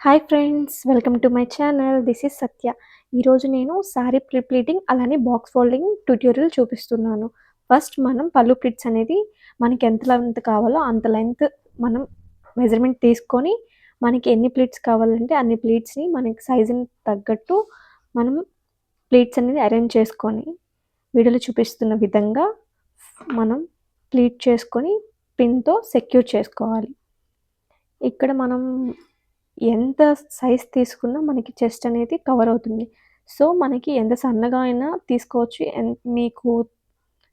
Hi friends! Welcome to my channel. This is Satya. ఈరోజు నేను sari pleating అలానే బాక్స్ ఫోల్డింగ్ ట్యుటోరియల్ చూపిస్తున్నాను. ఫస్ట్ మనం పళ్ళు ప్లీట్స్ అనేది మనకి ఎంత లెంత్ కావాలో అంత లెంత్ మనం మెజర్‌మెంట్ తీసుకొని, మనకి ఎన్ని ప్లీట్స్ కావాలంటే అన్ని ప్లీట్స్‌ని మనకి సైజుని తగ్గట్టు మనం ప్లీట్స్ అనేది అరేంజ్ చేసుకొని, వీడియోలో చూపిస్తున్న విధంగా మనం ప్లీట్ చేసుకొని పిన్‌తో సెక్యూర్ చేసుకోవాలి. ఇక్కడ మనం ఎంత సైజ్ తీసుకున్నా మనకి చెస్ట్ అనేది కవర్ అవుతుంది. సో, మనకి ఎంత సన్నగా అయినా తీసుకోవచ్చు. మీకు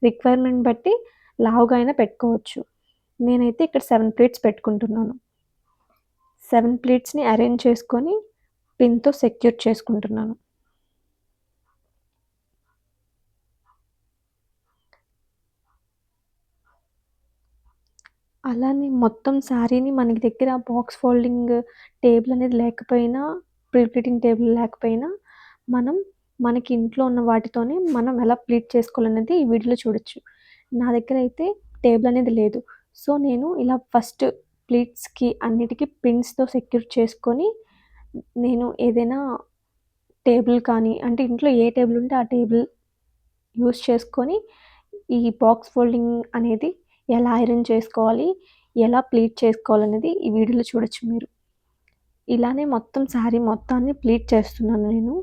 రిక్వైర్మెంట్ బట్టి లావుగా అయినా పెట్టుకోవచ్చు. నేనైతే ఇక్కడ 7 ప్లేట్స్ పెట్టుకుంటున్నాను. 7 ప్లేట్స్‌ని అరేంజ్ చేసుకొని పిన్‌తో సెక్యూర్ చేసుకుంటున్నాను. అలానే మొత్తం శారీని మనకి దగ్గర బాక్స్ ఫోల్డింగ్ టేబుల్ అనేది లేకపోయినా, ప్లీటింగ్ టేబుల్ లేకపోయినా, మనం మనకి ఇంట్లో ఉన్న వాటితోనే మనం ఎలా ప్లీట్ చేసుకోవాలనేది ఈ వీడియోలో చూడొచ్చు. నా దగ్గర అయితే టేబుల్ అనేది లేదు. సో, నేను ఇలా ఫస్ట్ ప్లీట్స్‌కి అన్నిటికి పిన్స్‌తో సెక్యూర్ చేసుకొని, నేను ఏదైనా టేబుల్ కానీ, అంటే ఇంట్లో ఏ టేబుల్ ఉంటే ఆ టేబుల్ యూజ్ చేసుకొని, ఈ బాక్స్ ఫోల్డింగ్ అనేది ఎలా ఐరన్ చేసుకోవాలి, ఎలా ప్లీట్ చేసుకోవాలనేది ఈ వీడియోలో చూడొచ్చు మీరు. ఇలానే మొత్తం శారీ మొత్తాన్ని ప్లీట్ చేస్తున్నాను నేను.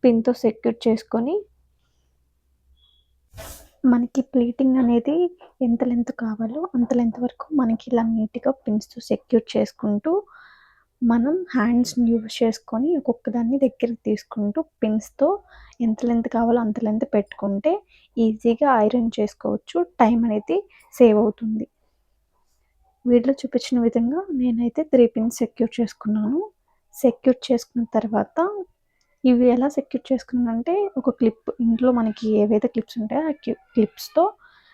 పిన్‌తో సెక్యూర్ చేసుకొని, మనకి ప్లీటింగ్ అనేది ఎంత లెంత్ కావాలో అంత లెంత్ వరకు మనకి ఇలా నీట్‌గా పిన్స్‌తో సెక్యూర్ చేసుకుంటూ, మనం హ్యాండ్స్‌ని యూజ్ చేసుకొని ఒక్కొక్క దాన్ని దగ్గరికి తీసుకుంటూ పిన్స్‌తో ఎంత లెంత్ కావాలో అంత లెంత్ పెట్టుకుంటే ఈజీగా ఐరన్ చేసుకోవచ్చు. టైం అనేది సేవ్ అవుతుంది. వీడియోలో చూపించిన విధంగా నేనైతే 3 పిన్స్ సెక్యూర్ చేసుకున్నాను. సెక్యూర్ చేసుకున్న తర్వాత ఇవి ఎలా సెక్యూర్ చేసుకున్నానంటే, ఒక క్లిప్ ఇంట్లో మనకి ఏవైతే క్లిప్స్ ఉంటాయో ఆ క్లిప్స్‌తో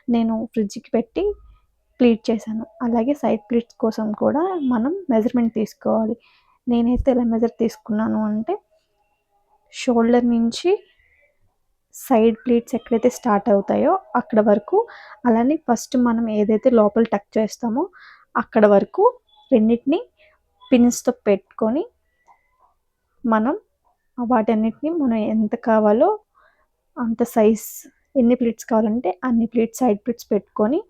నేను ఫ్రిడ్జ్‌కి పెట్టి ప్లీట్ చేశాను. అలాగే సైడ్ ప్లీట్స్ కోసం కూడా మనం మెజర్‌మెంట్ తీసుకోవాలి. నేనైతే ఎలా మెజర్ తీసుకున్నాను అంటే, షోల్డర్ నుంచి సైడ్ ప్లీట్స్ ఎక్కడైతే స్టార్ట్ అవుతాయో అక్కడ వరకు, అలానే ఫస్ట్ మనం ఏదైతే లోపల టక్ చేస్తామో అక్కడ వరకు రెండిటిని పిన్స్‌తో పెట్టుకొని, మనం వాటన్నిటిని మనం ఎంత కావాలో అంత సైజ్, ఎన్ని ప్లీట్స్ కావాలంటే అన్ని ప్లీట్స్ సైడ్ ప్లీట్స్ పెట్టుకొని,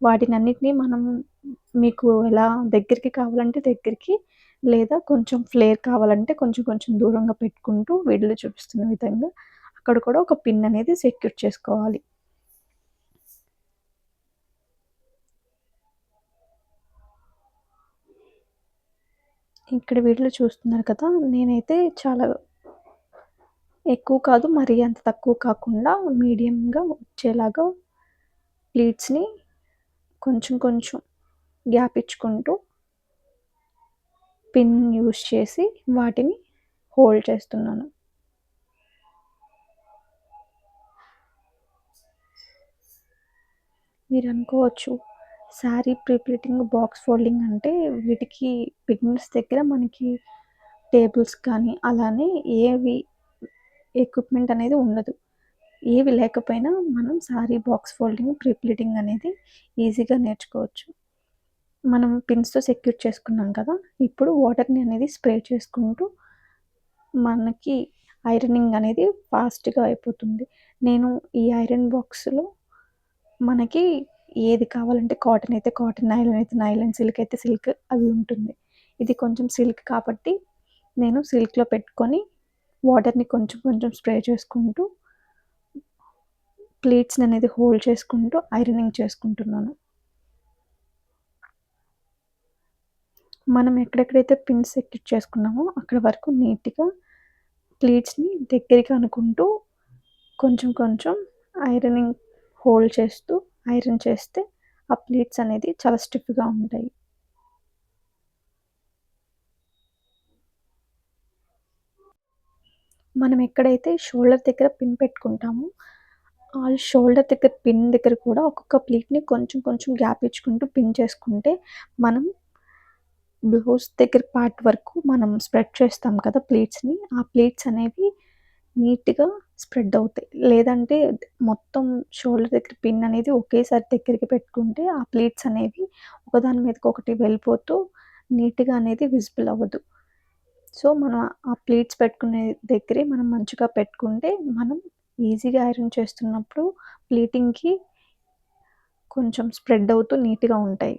వాటినన్నిటిని మనం మీకు ఎలా దగ్గరికి కావాలంటే దగ్గరికి, లేదా కొంచెం ఫ్లేర్ కావాలంటే కొంచెం కొంచెం దూరంగా పెట్టుకుంటూ వీడియోలో చూపిస్తున్న విధంగా అక్కడ కూడా ఒక పిన్ అనేది సెక్యూర్ చేసుకోవాలి. ఇక్కడ వీడియోలో చూస్తున్నారు కదా! నేనైతే చాలా ఎక్కువ కాదు, మరీ అంత తక్కువ కాకుండా మీడియంగా వచ్చేలాగా ప్లీట్స్‌ని కొంచెం కొంచెం గ్యాప్ ఇచ్చుకుంటూ పిన్ యూజ్ చేసి వాటిని హోల్డ్ చేస్తున్నాను. మీరనుకోవచ్చు, శారీ ప్లీటింగ్, బాక్స్ ఫోల్డింగ్ అంటే వీటికి బిగినర్స్ దగ్గర మనకి టేబుల్స్ కానీ, అలానే ఏవి ఎక్విప్‌మెంట్ అనేది ఉండదు. ఏవి లేకపోయినా మనం శారీ బాక్స్ ఫోల్డింగ్, ప్లీటింగ్ అనేది ఈజీగా నేర్చుకోవచ్చు. మనం పిన్స్‌తో సెక్యూర్ చేసుకున్నాం కదా! ఇప్పుడు వాటర్‌ని అనేది స్ప్రే చేసుకుంటూ మనకి ఐరనింగ్ అనేది ఫాస్ట్‌గా అయిపోతుంది. నేను ఈ ఐరన్ బాక్స్‌లో మనకి ఏది కావాలంటే కాటన్ అయితే కాటన్, నైలాన్ అయితే నైలాన్, సిల్క్ అయితే సిల్క్ అవి ఉంటుంది. ఇది కొంచెం సిల్క్ కాబట్టి నేను సిల్క్‌లో పెట్టుకొని వాటర్‌ని కొంచెం కొంచెం స్ప్రే చేసుకుంటూ ప్లీట్స్‌ని అనేది హోల్డ్ చేసుకుంటూ ఐరనింగ్ చేసుకుంటున్నాను. మనం ఎక్కడెక్కడైతే పిన్స్ సెక్యూర్ చేసుకున్నామో అక్కడ వరకు నీట్‌గా ప్లీట్స్‌ని దగ్గరికి అనుకుంటూ కొంచెం కొంచెం ఐరనింగ్ హోల్డ్ చేస్తూ ఐరన్ చేస్తే ఆ ప్లీట్స్ అనేది చాలా స్టిఫ్‌గా ఉంటాయి. మనం ఎక్కడైతే షోల్డర్ దగ్గర పిన్ పెట్టుకుంటామో, ఆ షోల్డర్ దగ్గర పిన్ దగ్గర కూడా ఒక్కొక్క ప్లీట్‌ని కొంచెం కొంచెం గ్యాప్ ఇచ్చుకుంటూ పిన్ చేసుకుంటే, మనం బ్లౌజ్ దగ్గర పార్ట్ వరకు మనం స్ప్రెడ్ చేస్తాం కదా ప్లీట్స్‌ని, ఆ ప్లీట్స్ అనేవి నీట్‌గా స్ప్రెడ్ అవుతాయి. లేదంటే మొత్తం షోల్డర్ దగ్గర పిన్ అనేది ఒకేసారి దగ్గరికి పెట్టుకుంటే, ఆ ప్లీట్స్ అనేవి ఒకదాని మీదకి ఒకటి వెళ్ళిపోతూ నీట్‌గా అనేది విజిబుల్ అవ్వదు. సో, మనం ఆ ప్లీట్స్ పెట్టుకునే దగ్గరే మనం మంచిగా పెట్టుకుంటే, మనం ఈజీగా ఐరన్ చేస్తున్నప్పుడు ప్లీటింగ్‌కి కొంచెం స్ప్రెడ్ అవుతూ నీట్‌గా ఉంటాయి.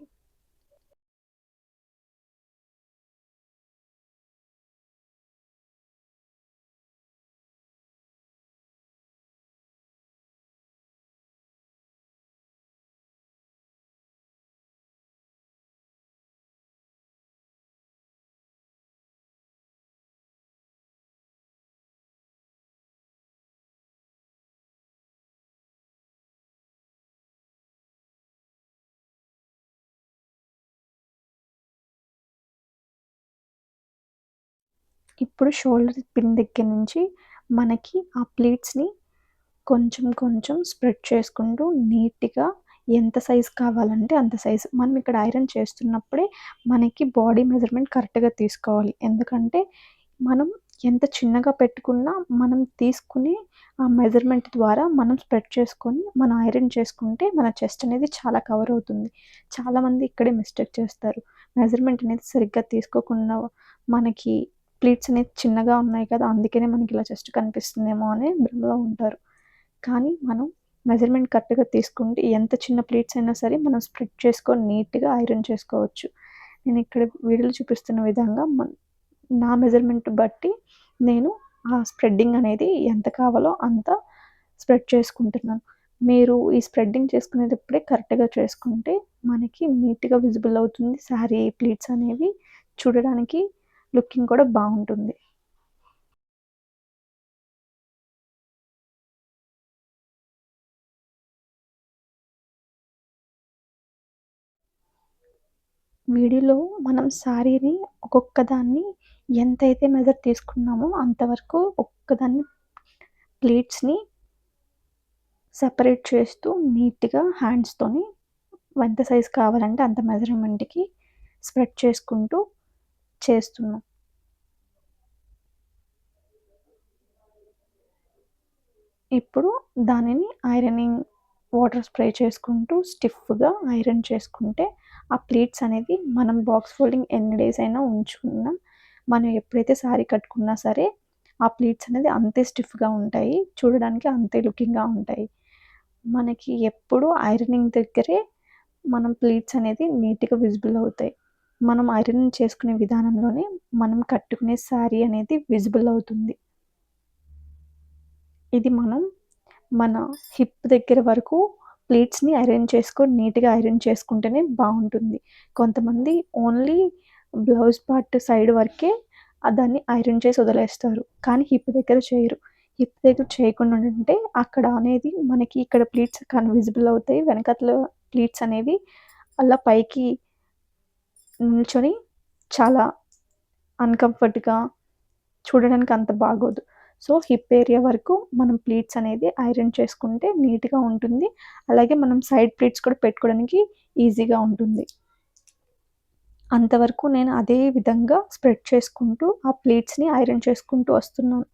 ఇప్పుడు షోల్డర్ పిన్ దగ్గర నుంచి మనకి ఆ ప్లీట్స్‌ని కొంచెం కొంచెం స్ప్రెడ్ చేసుకుంటూ నీట్‌గా ఎంత సైజ్ కావాలంటే అంత సైజు. మనం ఇక్కడ ఐరన్ చేస్తున్నప్పుడే మనకి బాడీ మెజర్‌మెంట్ కరెక్ట్‌గా తీసుకోవాలి. ఎందుకంటే మనం ఎంత చిన్నగా పెట్టుకున్నా మనం తీసుకునే ఆ మెజర్‌మెంట్ ద్వారా మనం స్ప్రెడ్ చేసుకొని మనం ఐరన్ చేసుకుంటే మన చెస్ట్ అనేది చాలా కవర్ అవుతుంది. చాలామంది ఇక్కడే మిస్టేక్ చేస్తారు. మెజర్‌మెంట్ అనేది సరిగ్గా తీసుకోకుండా మనకి ప్లీట్స్ అనేది చిన్నగా ఉన్నాయి కదా! అందుకనే మనకి ఇలా చెస్ట్ కనిపిస్తుందేమో అని భ్రమలో ఉంటారు. కానీ మనం మెజర్‌మెంట్ కరెక్ట్‌గా తీసుకుంటే ఎంత చిన్న ప్లేట్స్ అయినా సరే మనం స్ప్రెడ్ చేసుకొని నీట్‌గా ఐరన్ చేసుకోవచ్చు. నేనిక్కడ వీడియోలో చూపిస్తున్న విధంగా నా మెజర్‌మెంట్ బట్టి నేను ఆ స్ప్రెడ్డింగ్ అనేది ఎంత కావాలో అంత స్ప్రెడ్ చేసుకుంటున్నాను. మీరు ఈ స్ప్రెడ్డింగ్ చేసుకునేటప్పుడే కరెక్ట్‌గా చేసుకుంటే మనకి నీట్‌గా విజిబుల్ అవుతుంది. శారీ ప్లీట్స్ అనేవి చూడడానికి లుకింగ్ కూడా బావుంటుంది. వీడియోలో మనం శారీని ఒక్కొక్క దాన్ని ఎంతైతే మెజర్ తీసుకున్నామో అంతవరకు ఒక్కదాన్ని ప్లీట్స్‌ని సెపరేట్ చేస్తూ నీట్‌గా హ్యాండ్స్‌తోని ఎంత సైజ్ కావాలంటే అంత మెజర్‌మెంట్‌కి స్ప్రెడ్ చేసుకుంటూ చేస్తున్నాం. ఇప్పుడు దానిని ఐరనింగ్ వాటర్ స్ప్రే చేసుకుంటూ స్టిఫ్‌గా ఐరన్ చేసుకుంటే, ఆ ప్లీట్స్ అనేది మనం బాక్స్ ఫోల్డింగ్ ఎన్ని డేస్ అయినా ఉంచుకున్నా, మనం ఎప్పుడైతే శారీ కట్టుకున్నా సరే, ఆ ప్లీట్స్ అనేది అంతే స్టిఫ్‌గా ఉంటాయి. చూడడానికి అంతే లుకింగ్‌గా ఉంటాయి. మనకి ఎప్పుడు ఐరనింగ్ దగ్గరే మనం ప్లీట్స్ అనేది నీట్‌గా విజిబుల్ అవుతాయి. మనం ఐరనింగ్ చేసుకునే విధానంలోనే మనం కట్టుకునే శారీ అనేది విజిబుల్ అవుతుంది. ఇది మనం మన హిప్ దగ్గర వరకు ప్లీట్స్‌ని ఐరన్ చేసుకొని నీట్‌గా ఐరన్ చేసుకుంటేనే బావుంటుంది. కొంతమంది ఓన్లీ బ్లౌజ్ పార్ట్ సైడ్ వరకే దాన్ని ఐరన్ చేసి వదిలేస్తారు. కానీ హిప్ దగ్గర చేయరు. హిప్ దగ్గర చేయకుండా ఉంటే అక్కడ అనేది మనకి ఇక్కడ ప్లీట్స్ విజిబుల్ అవుతాయి. వెనకాతల ప్లీట్స్ అనేవి అలా పైకి నిల్చొని చాలా అన్‌కంఫర్ట్‌గా చూడడానికి అంత బాగోదు. సో, హిప్ ఏరియా వరకు మనం ప్లీట్స్ అనేది ఐరన్ చేసుకుంటే నీట్‌గా ఉంటుంది. అలాగే మనం సైడ్ ప్లీట్స్ కూడా పెట్టుకోవడానికి ఈజీగా ఉంటుంది. అంతవరకు నేను అదే విధంగా స్ప్రెడ్ చేసుకుంటూ ఆ ప్లీట్స్‌ని ఐరన్ చేసుకుంటూ వస్తున్నాను.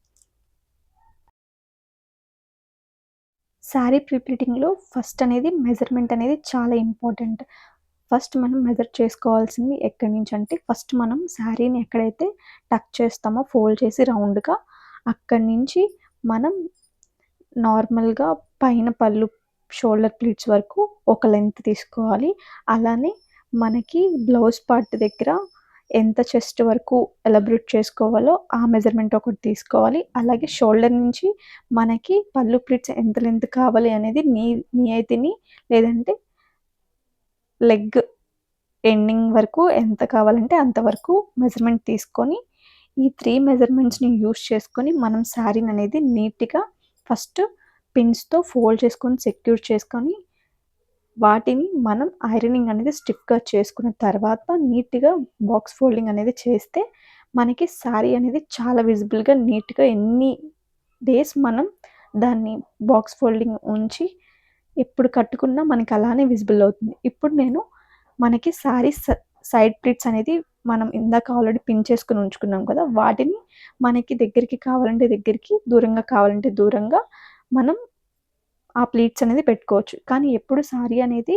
శారీ ప్రీ ప్లీటింగ్‌లో ఫస్ట్ అనేది మెజర్‌మెంట్ అనేది చాలా ఇంపార్టెంట్. ఫస్ట్ మనం మెజర్ చేసుకోవాల్సింది ఎక్కడి నుంచంటే, ఫస్ట్ మనం శారీని ఎక్కడైతే టక్ చేస్తామో ఫోల్డ్ చేసి రౌండ్‌గా, అక్కడి నుంచి మనం నార్మల్‌గా పైన పళ్ళు షోల్డర్ ప్లీట్స్ వరకు ఒక లెంత్ తీసుకోవాలి. అలానే మనకి బ్లౌజ్ పార్ట్ దగ్గర ఎంత చెస్ట్ వరకు ఎలాబరేట్ చేసుకోవాలో ఆ మెజర్‌మెంట్ ఒకటి తీసుకోవాలి. అలాగే షోల్డర్ నుంచి మనకి పళ్ళు ప్లీట్స్ ఎంత లెంత్ కావాలి అనేది నియతిని లేదంటే లెగ్ ఎండింగ్ వరకు ఎంత కావాలంటే అంతవరకు మెజర్‌మెంట్ తీసుకొని, ఈ 3 మెజర్‌మెంట్స్‌ని యూజ్ చేసుకొని మనం శారీననేది నీట్‌గా ఫస్ట్ పిన్స్‌తో ఫోల్డ్ చేసుకొని, సెక్యూర్ చేసుకొని, వాటిని మనం ఐరనింగ్ అనేది స్టిఫ్‌గా చేసుకున్న తర్వాత నీట్‌గా బాక్స్ ఫోల్డింగ్ అనేది చేస్తే, మనకి శారీ అనేది చాలా విజిబుల్‌గా, నీట్‌గా ఎన్ని డేస్ మనం దాన్ని బాక్స్ ఫోల్డింగ్ ఉంచి ఎప్పుడు కట్టుకున్నా మనకి అలానే విజిబుల్ అవుతుంది. ఇప్పుడు నేను మనకి శారీ సైడ్ ప్లీట్స్ అనేది మనం ఇందాక ఆల్రెడీ పిన్ చేసుకొని ఉంచుకున్నాం కదా! వాటిని మనకి దగ్గరికి కావాలంటే దగ్గరికి, దూరంగా కావాలంటే దూరంగా మనం ఆ ప్లీట్స్ అనేది పెట్టుకోవచ్చు. కానీ ఎప్పుడు శారీ అనేది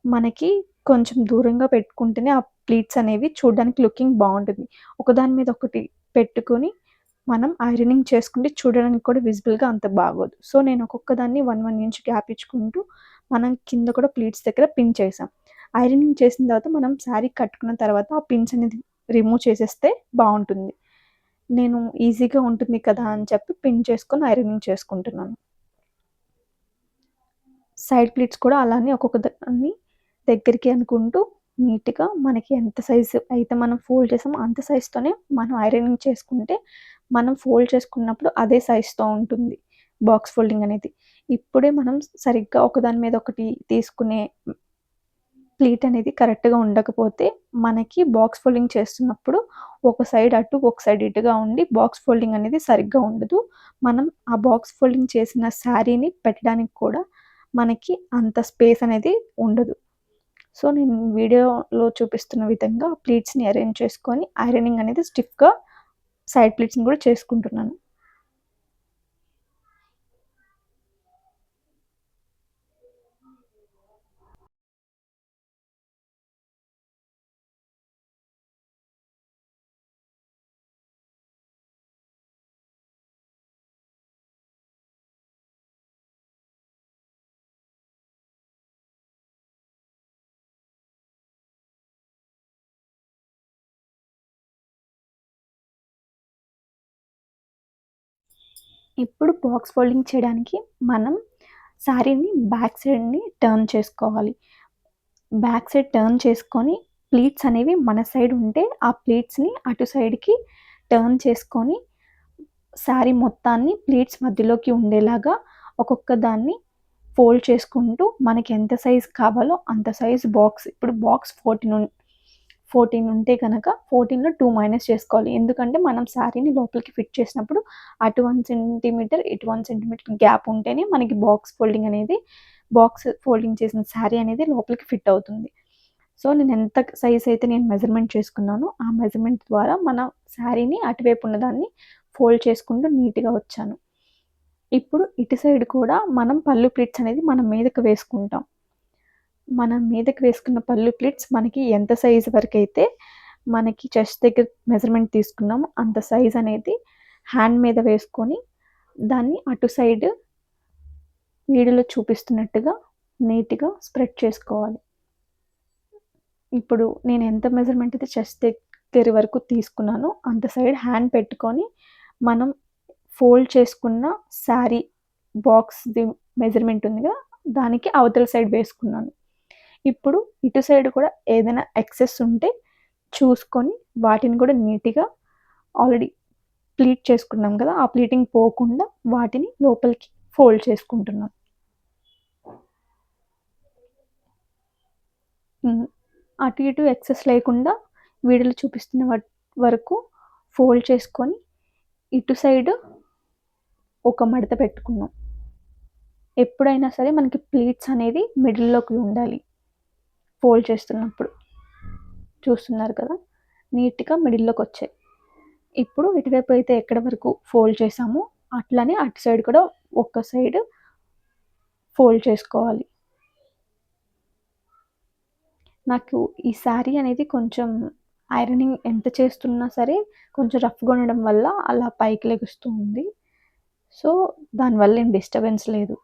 మనకి కొంచెం దూరంగా పెట్టుకుంటేనే ఆ ప్లీట్స్ అనేవి చూడడానికి లుకింగ్ బాగుంటుంది. ఒకదాని మీద ఒకటి పెట్టుకొని మనం ఐరనింగ్ చేసుకుంటే చూడడానికి కూడా విజిబుల్గా అంత బాగోదు. సో నేను ఒక్కొక్క దాన్ని 1 ఇంచ్ గ్యాప్ ఇచ్చుకుంటూ మనం కింద కూడా ప్లీట్స్ దగ్గర పిన్ చేసాం. ఐరనింగ్ చేసిన తర్వాత మనం శారీ కట్టుకున్న తర్వాత ఆ పిన్స్ అనేది రిమూవ్ చేసేస్తే బాగుంటుంది. నేను ఈజీగా ఉంటుంది కదా అని చెప్పి పిన్ చేసుకొని ఐరనింగ్ చేసుకుంటున్నాను. సైడ్ ప్లీట్స్ కూడా అలానే ఒక్కొక్క దాన్ని దగ్గరికి అనుకుంటూ నీట్గా మనకి ఎంత సైజు అయితే మనం ఫోల్డ్ చేసామో అంత సైజుతోనే మనం ఐరనింగ్ చేసుకుంటే మనం ఫోల్డ్ చేసుకున్నప్పుడు అదే సైజుతో ఉంటుంది బాక్స్ ఫోల్డింగ్ అనేది. ఇప్పుడే మనం సరిగ్గా ఒకదాని మీద ఒకటి తీసుకునే ప్లీట్ అనేది కరెక్ట్గా ఉండకపోతే మనకి బాక్స్ ఫోల్డింగ్ చేస్తున్నప్పుడు ఒక సైడ్ అటు ఒక సైడ్ ఇటుగా ఉండి బాక్స్ ఫోల్డింగ్ అనేది సరిగ్గా ఉండదు. మనం ఆ బాక్స్ ఫోల్డింగ్ చేసిన శారీని పెట్టడానికి కూడా మనకి అంత స్పేస్ అనేది ఉండదు. సో నేను వీడియోలో చూపిస్తున్న విధంగా ప్లీట్స్ని అరేంజ్ చేసుకొని ఐరనింగ్ అనేది స్టిఫ్గా సైడ్ ప్లీట్స్ని కూడా చేసుకుంటున్నాను. ఇప్పుడు బాక్స్ ఫోల్డింగ్ చేయడానికి మనం శారీని బ్యాక్ సైడ్ని టర్న్ చేసుకోవాలి. బ్యాక్ సైడ్ టర్న్ చేసుకొని ప్లీట్స్ అనేవి మన సైడ్ ఉంటే ఆ ప్లీట్స్ని అటు సైడ్కి టర్న్ చేసుకొని శారీ మొత్తాన్ని ప్లీట్స్ మధ్యలోకి ఉండేలాగా ఒక్కొక్క దాన్ని ఫోల్డ్ చేసుకుంటూ మనకి ఎంత సైజ్ కావాలో అంత సైజ్ బాక్స్, ఇప్పుడు బాక్స్ 14 ఉంటే కనుక 14లో 2 మైనస్ చేసుకోవాలి. ఎందుకంటే మనం శారీని లోపలికి ఫిట్ చేసినప్పుడు అటు 1 సెంటీమీటర్ ఇటు 1 సెంటీమీటర్ గ్యాప్ ఉంటేనే మనకి బాక్స్ ఫోల్డింగ్ చేసిన శారీ అనేది లోపలికి ఫిట్ అవుతుంది. సో నేను ఎంత సైజ్ అయితే నేను మెజర్మెంట్ చేసుకున్నానో ఆ మెజర్మెంట్ ద్వారా మన శారీని అటువైపు ఉన్నదాన్ని ఫోల్డ్ చేసుకుంటూ నీట్గా వచ్చాను. ఇప్పుడు ఇటు సైడ్ కూడా మనం పళ్ళు ప్లీట్స్ అనేది మనం మీదకి వేసుకుంటాం. మనం మీదకి వేసుకున్న పళ్ళు ప్లీట్స్ మనకి ఎంత సైజ్ వరకు అయితే మనకి చెస్ట్ దగ్గర మెజర్మెంట్ తీసుకున్నామో అంత సైజ్ అనేది హ్యాండ్ మీద వేసుకొని దాన్ని అటు సైడ్ వీడియోలో చూపిస్తున్నట్టుగా నీట్గా స్ప్రెడ్ చేసుకోవాలి. ఇప్పుడు నేను ఎంత మెజర్మెంట్ అయితే చెస్ట్ దగ్గర వరకు తీసుకున్నానో అంత సైడ్ హ్యాండ్ పెట్టుకొని మనం ఫోల్డ్ చేసుకున్న శారీ బాక్స్ది మెజర్మెంట్ ఉందిగా దానికి అవతల సైడ్ వేసుకున్నాను. ఇప్పుడు ఇటు సైడ్ కూడా ఏదైనా ఎక్సెస్ ఉంటే చూసుకొని వాటిని కూడా నీట్గా ఆల్రెడీ ప్లీట్ చేసుకున్నాం కదా, ఆ ప్లీటింగ్ పోకుండా వాటిని లోపలికి ఫోల్డ్ చేసుకుంటున్నాం. అటు ఇటు ఎక్సెస్ లేకుండా వీడియోలో చూపిస్తున్న వరకు ఫోల్డ్ చేసుకొని ఇటు సైడ్ ఒక మడత పెట్టుకున్నాం. ఎప్పుడైనా సరే మనకి ప్లీట్స్ అనేది మిడిల్లోకి ఉండాలి. ఫోల్డ్ చేస్తున్నప్పుడు చూస్తున్నారు కదా, నీట్గా మిడిల్లోకి వచ్చాయి. ఇప్పుడు ఇటువైపు అయితే ఎక్కడ వరకు ఫోల్డ్ చేసామో అట్లనే అటు సైడ్ కూడా ఒక్క సైడ్ ఫోల్డ్ చేసుకోవాలి. నాకు ఈ శారీ అనేది కొంచెం ఐరనింగ్ ఎంత చేస్తున్నా సరే కొంచెం రఫ్గా ఉండడం వల్ల అలా పైకి లెగుస్తూ ఉంది. సో దానివల్ల ఏం డిస్టర్బెన్స్ లేదు.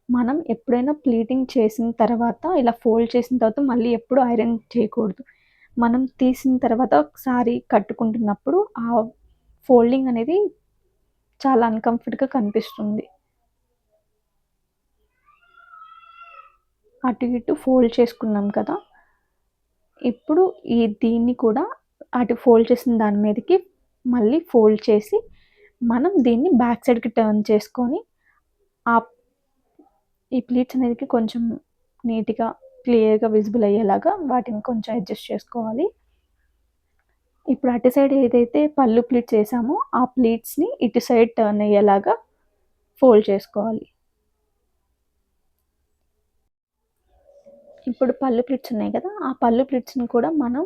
మనం ఎప్పుడైనా ప్లీటింగ్ చేసిన తర్వాత ఇలా ఫోల్డ్ చేసిన తర్వాత మళ్ళీ ఎప్పుడు ఐరన్ చేయకూడదు. మనం తీసిన తర్వాత శారీ కట్టుకుంటున్నప్పుడు ఆ ఫోల్డింగ్ అనేది చాలా అన్‌కంఫర్ట్‌గా కనిపిస్తుంది. అటు ఇటు ఫోల్డ్ చేసుకున్నాం కదా, ఇప్పుడు దీన్ని కూడా అటు ఫోల్డ్ చేసిన దాని మీదకి మళ్ళీ ఫోల్డ్ చేసి మనం దీన్ని బ్యాక్ సైడ్కి టర్న్ చేసుకొని ఈ ప్లీట్స్ అనేది కొంచెం నీట్గా క్లియర్గా విజిబుల్ అయ్యేలాగా వాటిని కొంచెం అడ్జస్ట్ చేసుకోవాలి. ఇప్పుడు అటు సైడ్ ఏదైతే పళ్ళు ప్లీట్స్ వేసామో ఆ ప్లీట్స్ని ఇటు సైడ్ టర్న్ అయ్యేలాగా ఫోల్డ్ చేసుకోవాలి. ఇప్పుడు పళ్ళు ప్లీట్స్ ఉన్నాయి కదా, ఆ పళ్ళు ప్లీట్స్ని కూడా మనం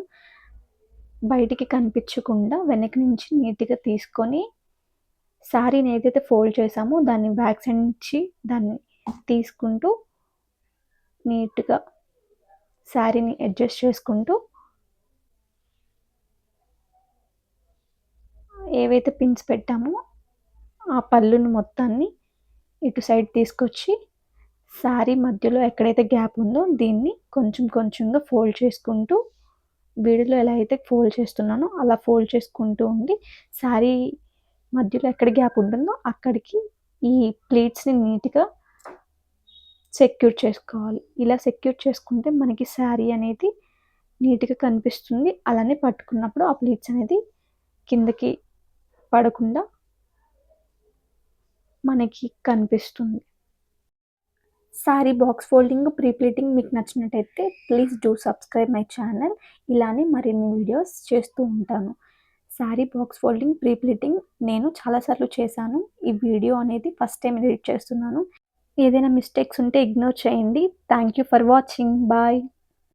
బయటికి కనిపించకుండా వెనక నుంచి నీట్గా తీసుకొని శారీని ఏదైతే ఫోల్డ్ చేసామో దాన్ని బ్యాక్ సైడ్ నుంచి దాన్ని తీసుకుంటూ నీట్గా శారీని అడ్జస్ట్ చేసుకుంటూ ఏవైతే పిన్స్ పెట్టామో ఆ పళ్ళుని మొత్తాన్ని ఇటు సైడ్ తీసుకొచ్చి శారీ మధ్యలో ఎక్కడైతే గ్యాప్ ఉందో దీన్ని కొంచెం కొంచెంగా ఫోల్డ్ చేసుకుంటూ వీడియోలో ఎలా అయితే ఫోల్డ్ చేస్తున్నానో అలా ఫోల్డ్ చేసుకుంటూ ఉండి శారీ మధ్యలో ఎక్కడ గ్యాప్ ఉంటుందో అక్కడికి ఈ ప్లీట్స్ని నీట్గా సెక్యూర్ చేసుకోవాలి. ఇలా సెక్యూర్ చేసుకుంటే మనకి శారీ అనేది నీట్గా కనిపిస్తుంది. అలానే పట్టుకున్నప్పుడు ఆ ప్లీట్స్ అనేది కిందకి పడకుండా మనకి కనిపిస్తుంది. Sari box folding, pre pleating మీకు నచ్చినట్టయితే please do subscribe my channel. ఇలానే మరిన్ని వీడియోస్ చేస్తూ ఉంటాను. Sari box folding, pre pleating నేను చాలాసార్లు చేశాను. ఈ వీడియో అనేది ఫస్ట్ టైం ఎడిట్ చేస్తున్నాను. ఏదైనా మిస్టేక్స్ ఉంటే ఇగ్నోర్ చేయండి. Thank you for watching. Bye.